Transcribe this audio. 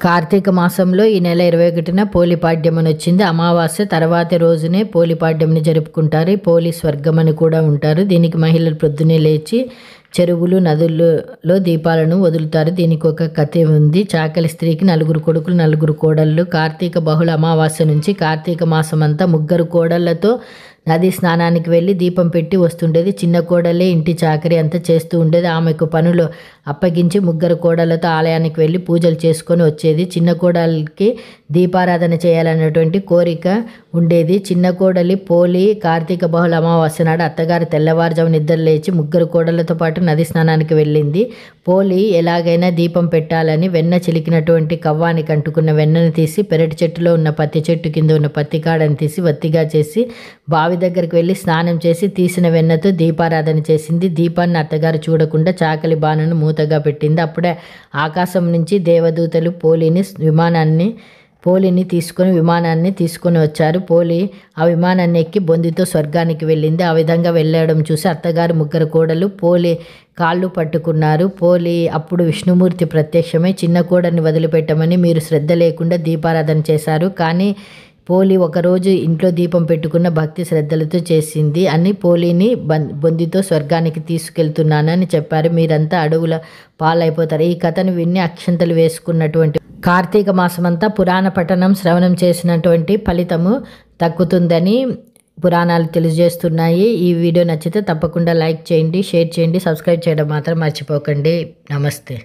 కార్తీక మాసంలో ఈ నెల 21న పోలిపాడ్యం అని వచ్చింది. అమావాస్య తర్వాతి రోజునే పోలిపాడ్యంని జరుపుకుంటారు. పోలి స్వర్గం అని కూడా ఉంటారు. దీనికి మహిళలు ప్రొద్దునే లేచి చెరువులు నదుల్లో దీపాలను వదులుతారు. దీనికి ఒక కథ ఉంది. చాకలి స్త్రీకి 4 కొడుకులు 4 కోడళ్ళు. కార్తీక బహుళ అమావాస్య నుంచి కార్తీక మాసం అంతా 3 కోడళ్లతో నది స్నానానికి వెళ్ళి దీపం పెట్టి వస్తుండేది. చిన్న కోడలే ఇంటి చాకరీ అంతా చేస్తూ ఉండేది. ఆమెకు పనులు అప్పగించి 3 కోడళ్లతో ఆలయానికి వెళ్ళి పూజలు చేసుకొని వచ్చేది. చిన్న కోడలికి దీపారాధన చేయాలన్నటువంటి కోరిక ఉండేది. చిన్న కోడలి పోలి కార్తీక బహుళ అమావాస్య నాడు అత్తగారు తెల్లవారుజాము నిద్ర లేచి 3 కోడళ్లతో పాటు నది స్నానానికి వెళ్ళింది. పోలి ఎలాగైనా దీపం పెట్టాలని వెన్న చిలికినటువంటి కవ్వానికి అంటుకున్న వెన్నను తీసి పెరటి చెట్టులో ఉన్న పత్తి చెట్టు కింద ఉన్న పత్తి కాడని తీసి వత్తిగా చేసి బావి దగ్గరికి వెళ్ళి స్నానం చేసి తీసిన వెన్నతో దీపారాధన చేసింది. దీపాన్ని అత్తగారు చూడకుండా చాకలి బాణను మూతగా పెట్టింది. అప్పుడే ఆకాశం నుంచి దేవదూతలు పోలిని తీసుకొని విమానాన్ని తీసుకొని వచ్చారు. పోలి ఆ విమానాన్ని ఎక్కి బొందితో స్వర్గానికి వెళ్ళింది. ఆ విధంగా వెళ్ళడం చూసి అత్తగారు 3 కోడలు పోలి కాళ్ళు పట్టుకున్నారు. పోలి అప్పుడు విష్ణుమూర్తి ప్రత్యక్షమై చిన్న కోడని వదిలిపెట్టమని మీరు శ్రద్ధ లేకుండా దీపారాధన చేశారు, కానీ పోలి ఒకరోజు ఇంట్లో దీపం పెట్టుకున్న భక్తి శ్రద్ధలతో చేసింది అని పోలిని బొందితో స్వర్గానికి తీసుకెళ్తున్నానని చెప్పారు. మీరంతా అడవుల పాలైపోతారు. ఈ కథను విని అక్షంతలు వేసుకున్నటువంటి కార్తీక మాసమంతా పురాణ పఠనం శ్రవణం చేసినటువంటి ఫలితము దక్కుతుందని పురాణాలు తెలియజేస్తున్నాయి. ఈ వీడియో నచ్చితే తప్పకుండా లైక్ చేయండి, షేర్ చేయండి, సబ్స్క్రైబ్ చేయడం మాత్రం మర్చిపోకండి. నమస్తే.